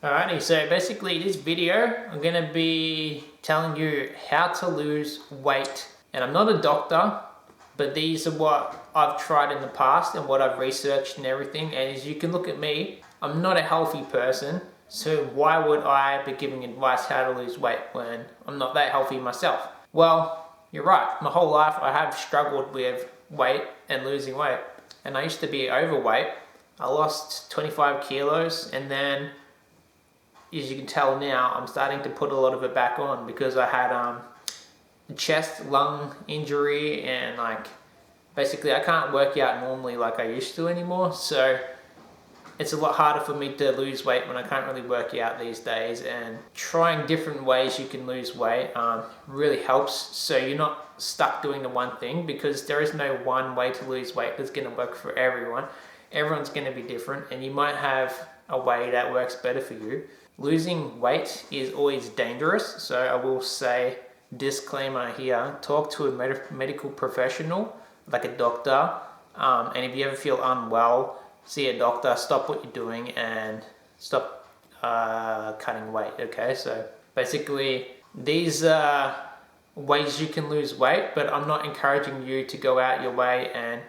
Alrighty, so basically this video, I'm going to be telling you how to lose weight. And I'm not a doctor, but these are what I've tried in the past and what I've researched and everything. And as you can look at me, I'm not a healthy person. So why would I be giving advice how to lose weight when I'm not that healthy myself? Well, you're right. My whole life I have struggled with weight and losing weight. And I used to be overweight. I lost 25 kilos and then, as you can tell now, I'm starting to put a lot of it back on because I had a chest lung injury and basically I can't work out normally like I used to anymore. So it's a lot harder for me to lose weight when I can't really work out these days, and trying different ways you can lose weight really helps, so you're not stuck doing the one thing, because there is no one way to lose weight that's going to work for everyone. Everyone's going to be different and you might have a way that works better for you. Losing weight is always dangerous, so I will say, disclaimer here, talk to a medical professional like a doctor, and if you ever feel unwell, see a doctor, stop what you're doing and stop cutting weight, okay? So basically these are ways you can lose weight, but I'm not encouraging you to go out your way and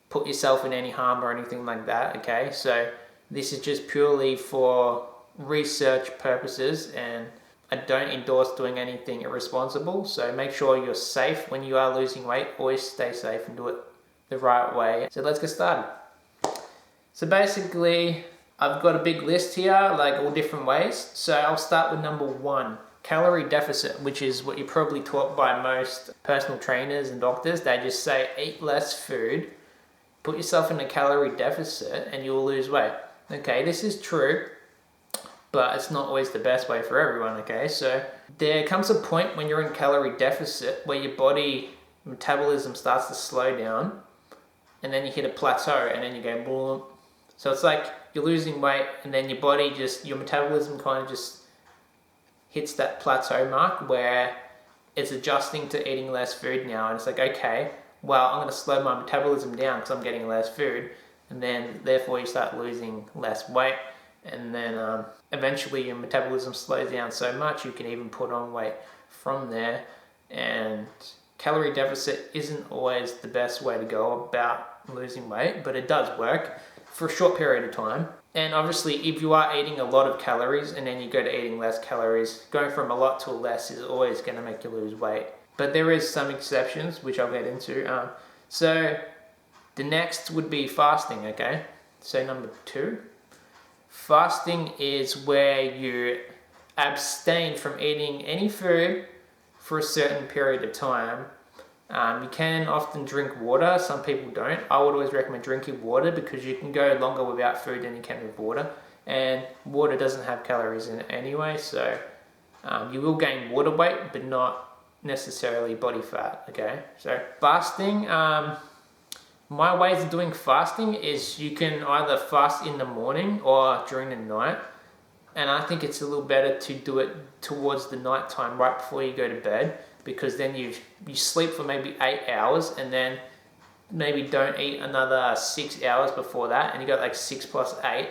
put yourself in any harm or anything like that, okay? So this is just purely for research purposes, and I don't endorse doing anything irresponsible. So make sure you're safe when you are losing weight. Always stay safe and do it the right way. So let's get started. So basically, I've got a big list here, like all different ways. So I'll start with number 1, calorie deficit, which is what you're probably taught by most personal trainers and doctors. They just say, eat less food, put yourself in a calorie deficit and you'll lose weight. Okay, this is true, but it's not always the best way for everyone, okay? So there comes a point when you're in calorie deficit where your body metabolism starts to slow down, and then you hit a plateau and then you go boom. So it's like you're losing weight and then your body your metabolism kind of just hits that plateau mark where it's adjusting to eating less food now. And it's like, okay, well, I'm going to slow my metabolism down because I'm getting less food. And then therefore you start losing less weight. And then eventually your metabolism slows down so much you can even put on weight from there. And calorie deficit isn't always the best way to go about losing weight, but it does work for a short period of time. And obviously if you are eating a lot of calories and then you go to eating less calories, going from a lot to a less is always going to make you lose weight. But there is some exceptions, which I'll get into. So the next would be fasting, okay? So number 2. Fasting is where you abstain from eating any food for a certain period of time. You can often drink water. Some people don't. I would always recommend drinking water because you can go longer without food than you can with water. And water doesn't have calories in it anyway, so you will gain water weight, but not necessarily body fat, okay? So fasting, my ways of doing fasting is you can either fast in the morning or during the night. And I think it's a little better to do it towards the night time, right before you go to bed, because then you sleep for maybe 8 hours and then maybe don't eat another 6 hours before that, and you got like 6 plus 8,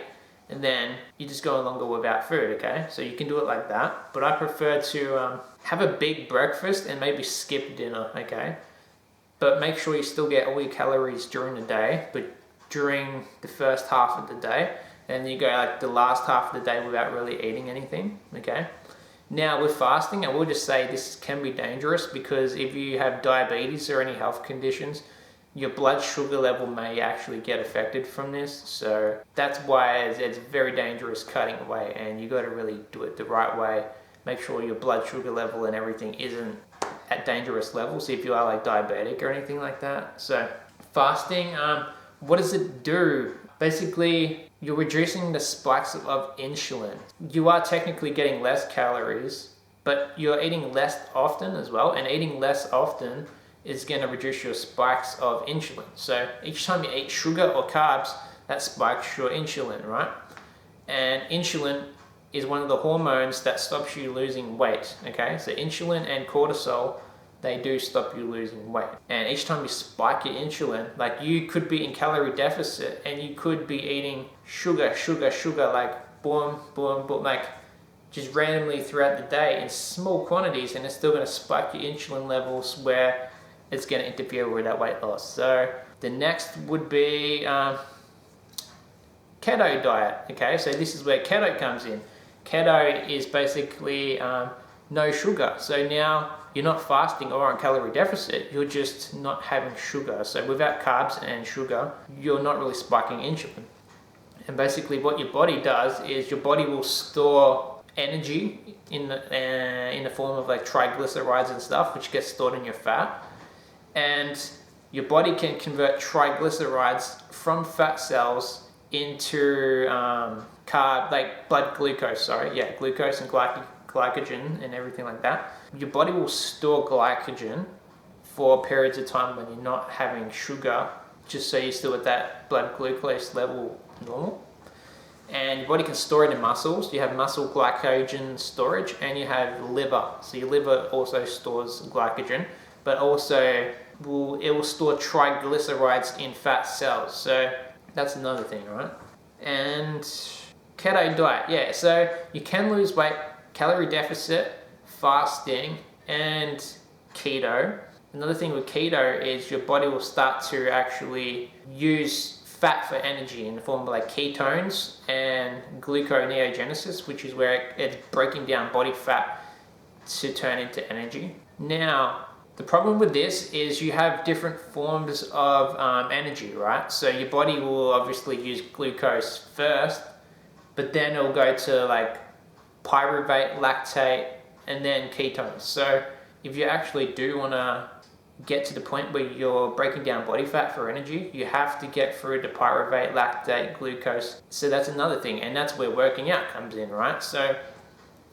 and then you just go longer without food, okay? So you can do it like that, but I prefer to have a big breakfast and maybe skip dinner, okay? But make sure you still get all your calories during the day, but during the first half of the day, and you go like the last half of the day without really eating anything, okay? Now with fasting, I will just say this can be dangerous because if you have diabetes or any health conditions, your blood sugar level may actually get affected from this. So that's why it's very dangerous cutting weight, and you got to really do it the right way. Make sure your blood sugar level and everything isn't at dangerous levels if you are like diabetic or anything like that. So fasting, what does it do? Basically, you're reducing the spikes of insulin. You are technically getting less calories, but you're eating less often as well, and eating less often is going to reduce your spikes of insulin. So each time you eat sugar or carbs, that spikes your insulin, right? And insulin is one of the hormones that stops you losing weight, okay? So insulin and cortisol, they do stop you losing weight. And each time you spike your insulin, like you could be in calorie deficit and you could be eating sugar like boom, boom, boom, like just randomly throughout the day in small quantities, and it's still going to spike your insulin levels where it's going to interfere with that weight loss. So the next would be keto diet. Okay, so this is where keto comes in. Keto is basically no sugar. So now you're not fasting or on calorie deficit, you're just not having sugar. So without carbs and sugar, you're not really spiking insulin. And basically what your body does is your body will store energy in the form of like triglycerides and stuff, which gets stored in your fat. And your body can convert triglycerides from fat cells into like blood glucose, glucose and glycogen and everything like that. Your body will store glycogen for periods of time when you're not having sugar, just so you're still at that blood glucose level normal. And your body can store it in muscles. You have muscle glycogen storage, and you have liver. So your liver also stores glycogen, but also it will store triglycerides in fat cells. So that's another thing, right? And keto diet, so you can lose weight, calorie deficit, fasting, and keto. Another thing with keto is your body will start to actually use fat for energy in the form of like ketones and gluconeogenesis, which is where it's breaking down body fat to turn into energy. Now, the problem with this is you have different forms of energy, right? So your body will obviously use glucose first, but then it'll go to like pyruvate, lactate, and then ketones. So if you actually do want to get to the point where you're breaking down body fat for energy, you have to get through the pyruvate, lactate, glucose. So that's another thing, and that's where working out comes in, right? So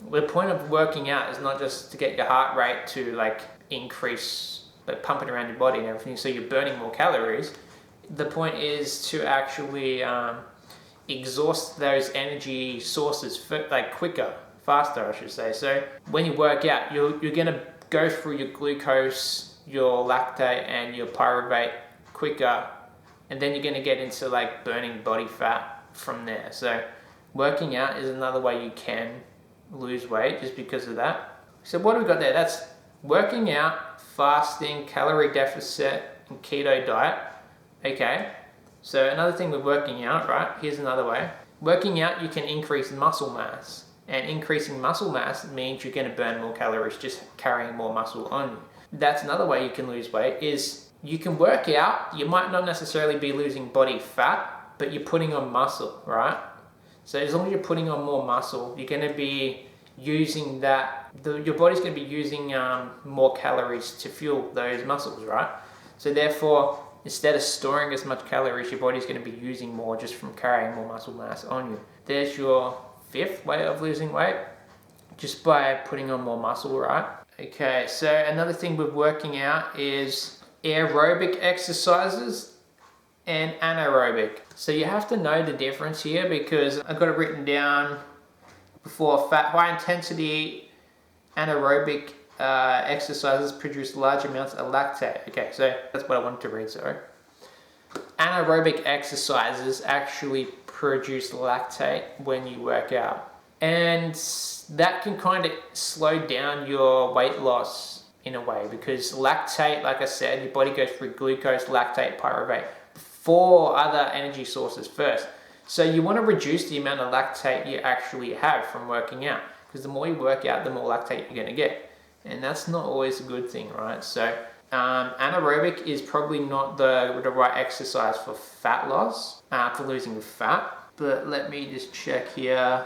the point of working out is not just to get your heart rate to like increase, like pumping around your body and everything, so you're burning more calories. The point is to actually exhaust those energy sources faster, I should say. So when you work out, you're gonna go through your glucose, your lactate, and your pyruvate quicker, and then you're gonna get into like burning body fat from there. So working out is another way you can lose weight just because of that. So what do we got there? That's working out, fasting, calorie deficit, and keto diet. Okay, so another thing with working out, right? Here's another way. Working out, you can increase muscle mass. And increasing muscle mass means you're going to burn more calories just carrying more muscle on you. That's another way you can lose weight, is you can work out. You might not necessarily be losing body fat, but you're putting on muscle, right? So as long as you're putting on more muscle, you're going to be using that. Your body's going to be using more calories to fuel those muscles, right? So therefore, instead of storing as much calories, your body's going to be using more just from carrying more muscle mass on you. There's your fifth way of losing weight, just by putting on more muscle, right? Okay, so another thing with working out is aerobic exercises and anaerobic. So you have to know the difference here, because I've got it written down before. High intensity anaerobic exercises produce large amounts of lactate. Okay, so that's what I wanted to read, sorry. Anaerobic exercises actually produce lactate when you work out, and that can kind of slow down your weight loss in a way, because lactate, like I said, your body goes through glucose, lactate, pyruvate, 4 other energy sources first. So you want to reduce the amount of lactate you actually have from working out, because the more you work out, the more lactate you're going to get, and that's not always a good thing, right? So anaerobic is probably not the right exercise for fat loss, for losing fat. But let me just check here.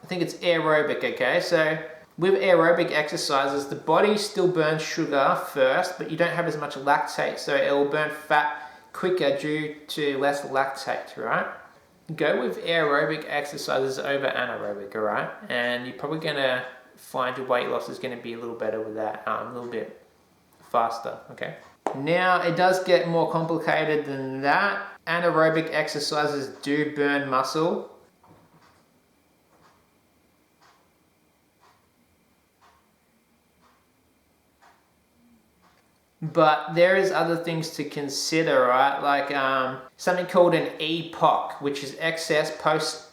I think it's aerobic, okay? So with aerobic exercises, the body still burns sugar first, but you don't have as much lactate, so it will burn fat quicker due to less lactate, right? Go with aerobic exercises over anaerobic, all right? And you're probably gonna find your weight loss is gonna be a little better with that, a little bit faster, okay? Now, it does get more complicated than that. Anaerobic exercises do burn muscle. But there is other things to consider, right? Like something called an EPOC, which is excess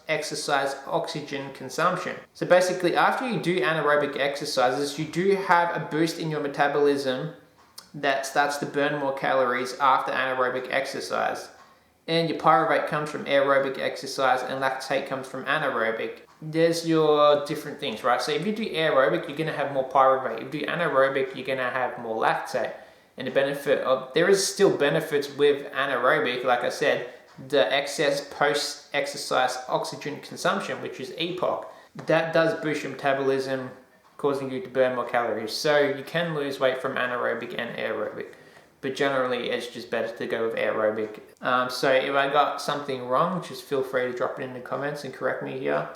exercise oxygen consumption. So basically, after you do anaerobic exercises, you do have a boost in your metabolism that starts to burn more calories after anaerobic exercise. And your pyruvate comes from aerobic exercise and lactate comes from anaerobic. There's your different things, right? So if you do aerobic, you're going to have more pyruvate. If you do anaerobic, you're going to have more lactate. And the benefit of, there is still benefits with anaerobic, like I said, the excess post-exercise oxygen consumption, which is EPOC. That does boost your metabolism, causing you to burn more calories. So you can lose weight from anaerobic and aerobic, but generally it's just better to go with aerobic. So if I got something wrong, just feel free to drop it in the comments and correct me here.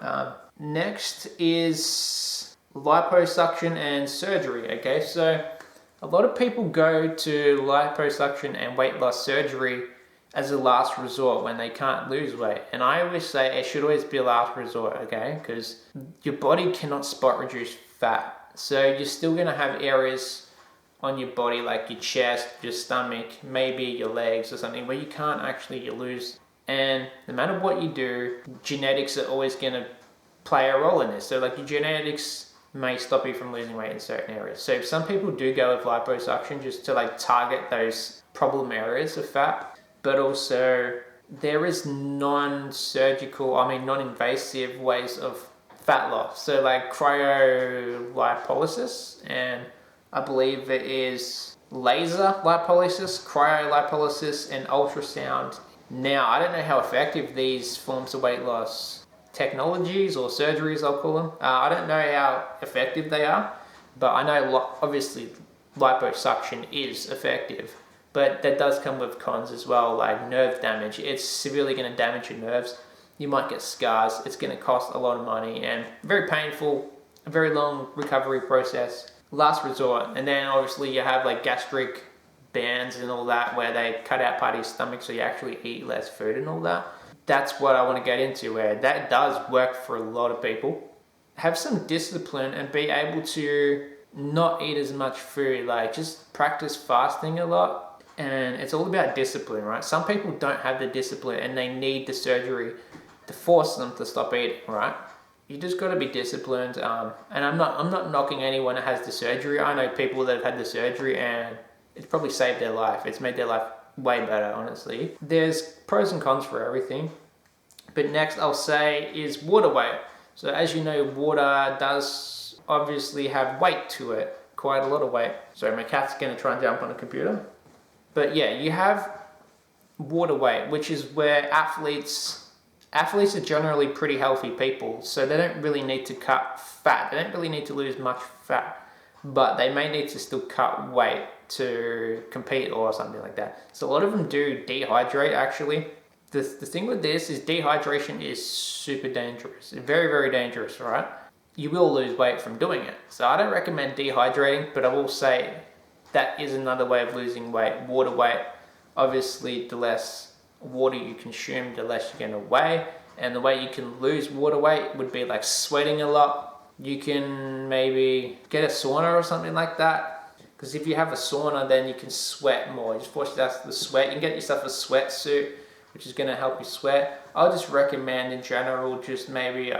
Next is liposuction and surgery. Okay, so a lot of people go to liposuction and weight loss surgery as a last resort when they can't lose weight. And I always say it should always be a last resort, okay? Because your body cannot spot reduce fat. So you're still gonna have areas on your body like your chest, your stomach, maybe your legs or something where you can't actually lose. And no matter what you do, genetics are always gonna play a role in this. So like your genetics may stop you from losing weight in certain areas. So if some people do go with liposuction just to like target those problem areas of fat, but also there is non-invasive ways of fat loss. So like cryolipolysis, and I believe it is laser lipolysis, cryolipolysis, and ultrasound. Now, I don't know how effective these forms of weight loss technologies or surgeries, I'll call them. I don't know how effective they are, but I know obviously liposuction is effective. But that does come with cons as well, like nerve damage. It's severely going to damage your nerves. You might get scars. It's going to cost a lot of money and very painful, a very long recovery process. Last resort. And then obviously you have like gastric bands and all that where they cut out part of your stomach so you actually eat less food and all that. That's what I want to get into, where that does work for a lot of people. Have some discipline and be able to not eat as much food, like just practice fasting a lot. And it's all about discipline, right? Some people don't have the discipline and they need the surgery to force them to stop eating, right? You just got to be disciplined. And I'm not knocking anyone that has the surgery. I know people that have had the surgery and it's probably saved their life. It's made their life way better, honestly. There's pros and cons for everything. But next I'll say is water weight. So as you know, water does obviously have weight to it, quite a lot of weight. Sorry, my cat's going to try and jump on the computer. But yeah, you have water weight, which is where athletes are generally pretty healthy people, so they don't really need to cut fat. They don't really need to lose much fat, but they may need to still cut weight to compete or something like that. So a lot of them do dehydrate, actually. The thing with this is dehydration is super dangerous. Very, very dangerous, right? You will lose weight from doing it. So I don't recommend dehydrating, but I will say that is another way of losing weight. Water weight. Obviously, the less water you consume, the less you're going to weigh. And the way you can lose water weight would be like sweating a lot. You can maybe get a sauna or something like that. Because if you have a sauna, then you can sweat more. You just force yourself to sweat. You can get yourself a sweatsuit, which is going to help you sweat. I'll just recommend in general, just maybe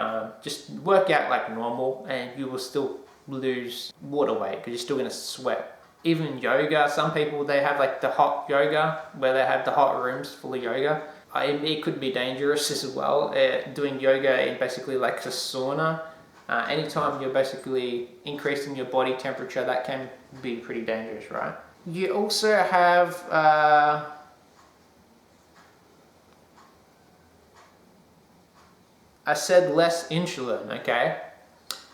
just work out like normal and you will still lose water weight because you're still going to sweat. Even yoga, some people, they have like the hot yoga where they have the hot rooms full of yoga. It could be dangerous as well. Doing yoga in basically like a sauna. Anytime you're basically increasing your body temperature, that can be pretty dangerous, right? You also have I said less insulin, okay?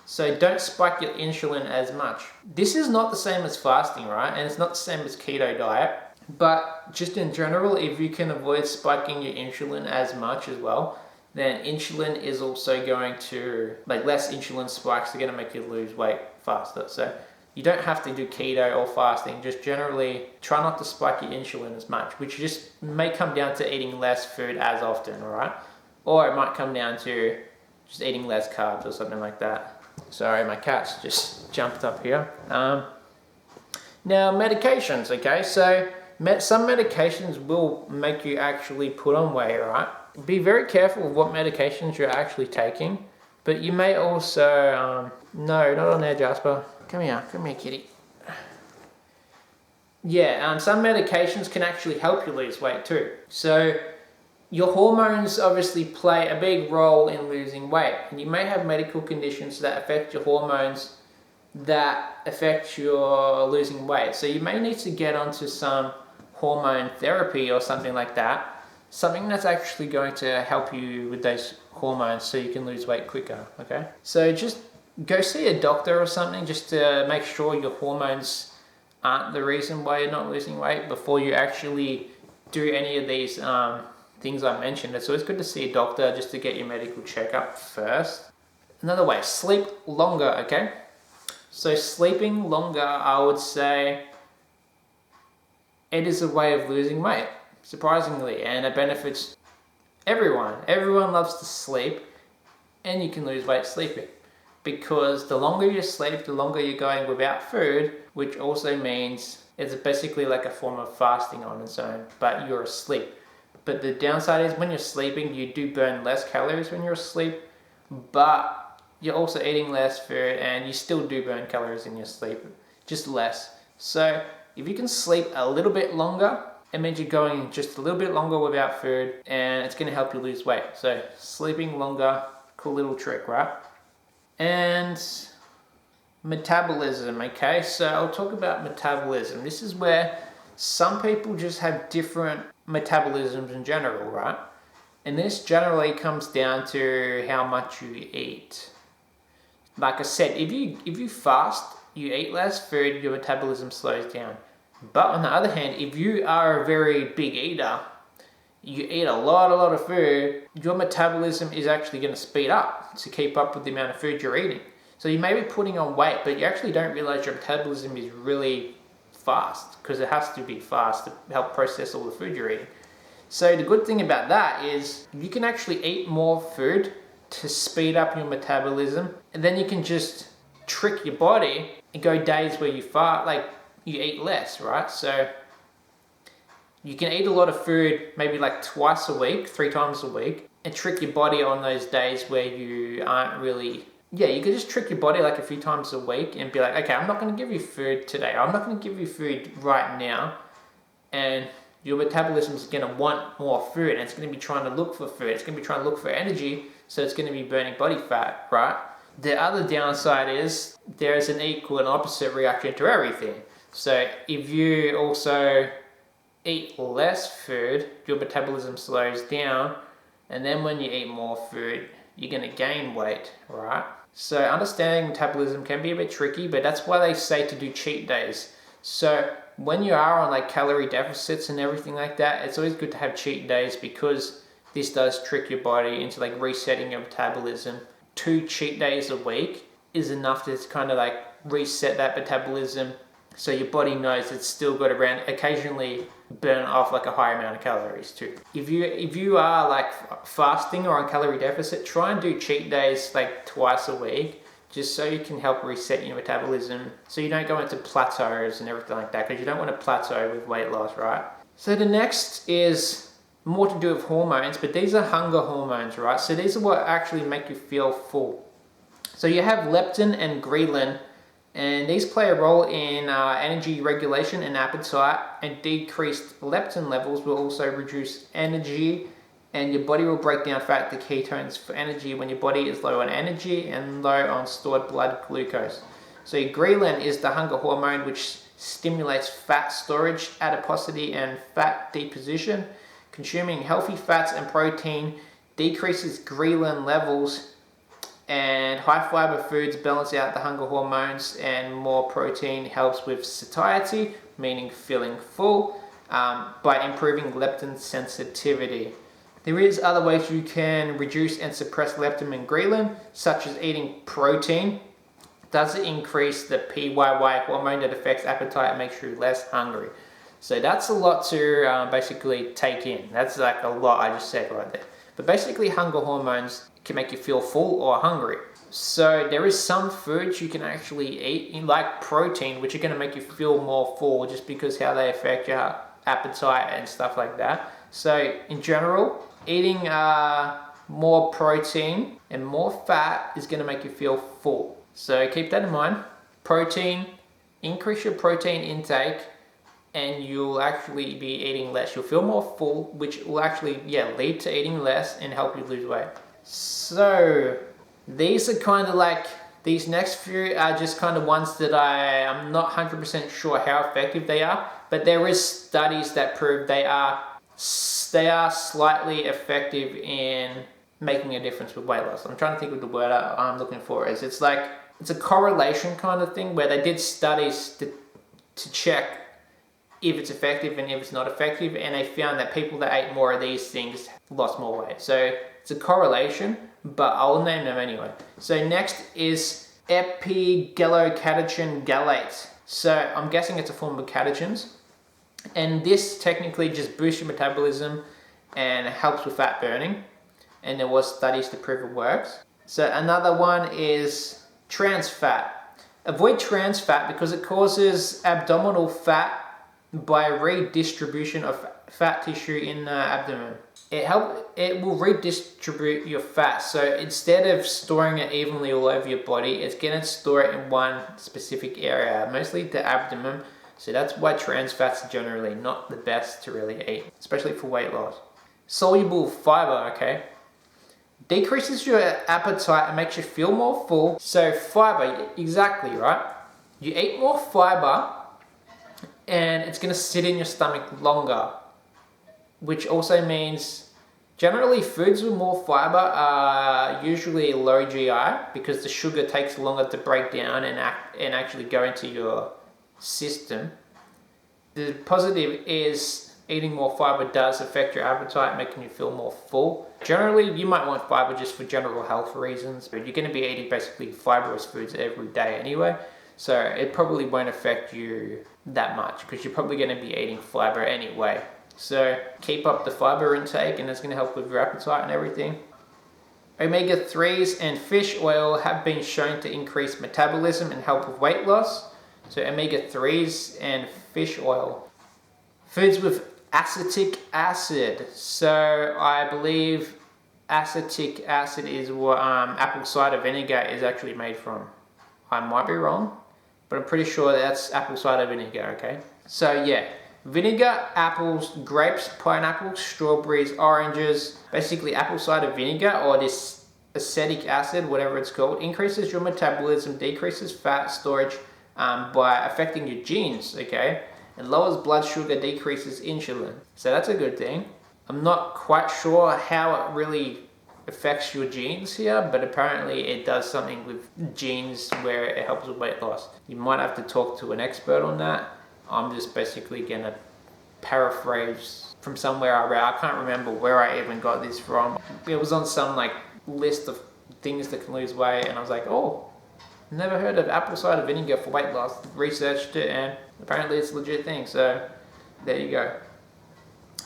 So don't spike your insulin as much. This is not the same as fasting, right? And it's not the same as keto diet. But just in general, if you can avoid spiking your insulin as much as well, then insulin is also going to, like less insulin spikes are going to make you lose weight faster. So you don't have to do keto or fasting. Just generally try not to spike your insulin as much, which just may come down to eating less food as often, all right? Or it might come down to just eating less carbs or something like that. Sorry, my cat's just jumped up here. Now, medications, okay? So some medications will make you actually put on weight, right? be very careful of what medications you're actually taking, but you may also, no, not on there, Jasper. Come here, kitty. Yeah, some medications can actually help you lose weight too. So your hormones obviously play a big role in losing weight, and you may have medical conditions that affect your hormones that affect your losing weight. So you may need to get onto some hormone therapy or something like that, something that's actually going to help you with those hormones so you can lose weight quicker, okay? So just go see a doctor or something just to make sure your hormones aren't the reason why you're not losing weight before you actually do any of these things I mentioned. It's always good to see a doctor just to get your medical checkup first. Another way, sleep longer, okay? So sleeping longer, I would say, it is a way of losing weight, surprisingly, and it benefits everyone. Everyone loves to sleep, and you can lose weight sleeping. Because the longer you sleep, the longer you're going without food, which also means it's basically like a form of fasting on its own, but you're asleep. But the downside is when you're sleeping, you do burn less calories when you're asleep, but you're also eating less food and you still do burn calories in your sleep, just less. So if you can sleep a little bit longer, it means you're going just a little bit longer without food, and it's going to help you lose weight. So sleeping longer, cool little trick, right? And metabolism, okay? So I'll talk about metabolism. This is where some people just have different metabolisms in general, right? And this generally comes down to how much you eat. Like I said, if you fast, you eat less food, your metabolism slows down. But on the other hand, if you are a very big eater, you eat a lot of food, your metabolism is actually going to speed up to keep up with the amount of food you're eating. So you may be putting on weight, but you actually don't realize your metabolism is really fast, because it has to be fast to help process all the food you're eating. So the good thing about that is you can actually eat more food to speed up your metabolism, and then you can just trick your body and go days where you you eat less, right? So you can eat a lot of food, maybe like twice a week, 3 times a week, and trick your body on those days where you aren't really... Yeah, you could just trick your body like a few times a week and be like, okay, I'm not going to give you food today. I'm not going to give you food right now. And your metabolism is going to want more food, and it's going to be trying to look for food. It's going to be trying to look for energy, so it's going to be burning body fat, right? The other downside is there is an equal and opposite reaction to everything. So if you also eat less food, your metabolism slows down, and then when you eat more food, you're going to gain weight, right? So understanding metabolism can be a bit tricky, but that's why they say to do cheat days. So when you are on like calorie deficits and everything like that, it's always good to have cheat days, because this does trick your body into like resetting your metabolism. 2 cheat days a week is enough to kind of like reset that metabolism, so your body knows it's still got to occasionally burn off like a higher amount of calories too. If you are like fasting or on calorie deficit, try and do cheat days like twice a week, just so you can help reset your metabolism, so you don't go into plateaus and everything like that, because you don't want to plateau with weight loss, right? So the next is more to do with hormones, but these are hunger hormones, right? So these are what actually make you feel full. So you have leptin and ghrelin, and these play a role in energy regulation and appetite, and decreased leptin levels will also reduce energy, and your body will break down fat to ketones for energy when your body is low on energy and low on stored blood glucose. So your ghrelin is the hunger hormone, which stimulates fat storage, adiposity, and fat deposition. Consuming healthy fats and protein decreases ghrelin levels, and high fiber foods balance out the hunger hormones, and more protein helps with satiety, meaning feeling full, by improving leptin sensitivity. There is other ways you can reduce and suppress leptin and ghrelin, such as eating protein. Does it increase the PYY hormone that affects appetite and makes you less hungry? So that's a lot to basically take in. That's like a lot I just said right there. But basically hunger hormones can make you feel full or hungry. So there is some foods you can actually eat, like protein, which are going to make you feel more full, just because how they affect your appetite and stuff like that. So in general, eating more protein and more fat is going to make you feel full. So keep that in mind. Protein, increase your protein intake, and you'll actually be eating less. You'll feel more full, which will actually, lead to eating less and help you lose weight. So these are kind of like, these next few are just kind of ones that I'm not 100% sure how effective they are, but there is studies that prove they are slightly effective in making a difference with weight loss. I'm trying to think of the word I'm looking for. It's a correlation kind of thing where they did studies to check if it's effective and if it's not effective, and they found that people that ate more of these things lost more weight. So it's a correlation, but I'll name them anyway. So next is epigallocatechin gallate. So I'm guessing it's a form of catechins, and this technically just boosts your metabolism and helps with fat burning, and there was studies to prove it works. So another one is trans fat. Avoid trans fat because it causes abdominal fat by redistribution of fat tissue in the abdomen. It will redistribute your fat. So instead of storing it evenly all over your body, it's gonna store it in one specific area, mostly the abdomen. So that's why trans fats are generally not the best to really eat, especially for weight loss. Soluble fiber, okay? Decreases your appetite and makes you feel more full. So fiber, exactly right. You eat more fiber and it's going to sit in your stomach longer, which also means generally foods with more fiber are usually low GI because the sugar takes longer to break down and actually go into your system. The positive is eating more fiber does affect your appetite, making you feel more full. Generally, you might want fiber just for general health reasons, but you're going to be eating basically fibrous foods every day anyway, so it probably won't affect you that much because you're probably going to be eating fiber anyway. So keep up the fiber intake, and it's going to help with your appetite and everything. Omega-3s and fish oil have been shown to increase metabolism and help with weight loss. So omega-3s and fish oil. Foods with acetic acid. So I believe acetic acid is what apple cider vinegar is actually made from. I might be wrong, but I'm pretty sure that's apple cider vinegar, okay? So yeah, vinegar, apples, grapes, pineapples, strawberries, oranges, basically apple cider vinegar or this acetic acid, whatever it's called, increases your metabolism, decreases fat storage by affecting your genes, okay? And lowers blood sugar, decreases insulin. So that's a good thing. I'm not quite sure how it really affects your genes here, but apparently it does something with genes where it helps with weight loss. You might have to talk to an expert on that. I'm just basically gonna paraphrase from somewhere I read. I can't remember where I even got this from. It was on some like list of things that can lose weight, and I was like, oh, never heard of apple cider vinegar for weight loss. Researched it, and apparently it's a legit thing. So there you go.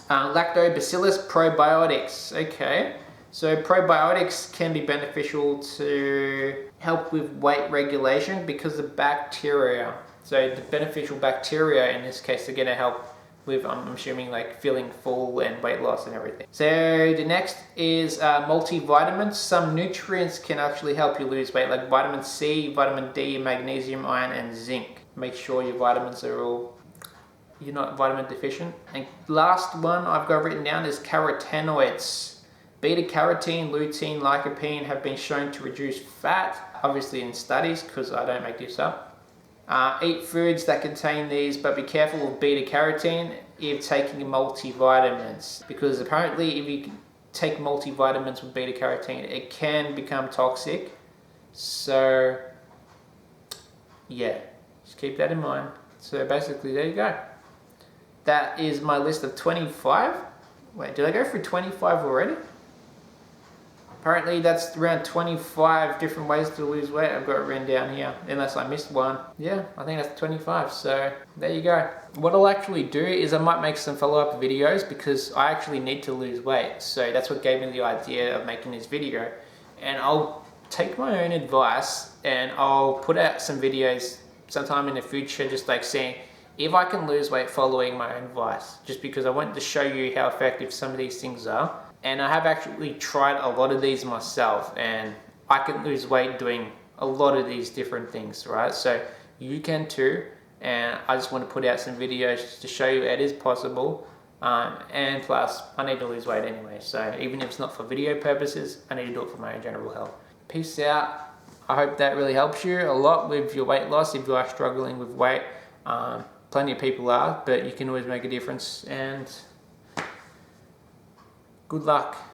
Lactobacillus probiotics. Okay, so probiotics can be beneficial to help with weight regulation because of bacteria. So the beneficial bacteria in this case are going to help with, I'm assuming, like feeling full and weight loss and everything. So the next is multivitamins. Some nutrients can actually help you lose weight, like vitamin C, vitamin D, magnesium, iron, and zinc. Make sure your vitamins are all, you're not vitamin deficient. And last one I've got written down is carotenoids. Beta carotene, lutein, lycopene have been shown to reduce fat, obviously in studies because I don't make this up. Eat foods that contain these, but be careful with beta carotene if taking multivitamins, because apparently if you take multivitamins with beta carotene, it can become toxic. So yeah, just keep that in mind. So basically there you go. That is my list of 25. Wait, did I go through 25 already? Apparently that's around 25 different ways to lose weight. I've got it written down here, unless I missed one. Yeah, I think that's 25, so there you go. What I'll actually do is I might make some follow-up videos because I actually need to lose weight. So that's what gave me the idea of making this video. And I'll take my own advice and I'll put out some videos sometime in the future, just like saying if I can lose weight following my own advice, just because I wanted to show you how effective some of these things are. And I have actually tried a lot of these myself, and I can lose weight doing a lot of these different things, right? So you can too, and I just want to put out some videos to show you it is possible. And plus, I need to lose weight anyway, so even if it's not for video purposes, I need to do it for my own general health. Peace out. I hope that really helps you a lot with your weight loss if you are struggling with weight. Plenty of people are, but you can always make a difference, and good luck.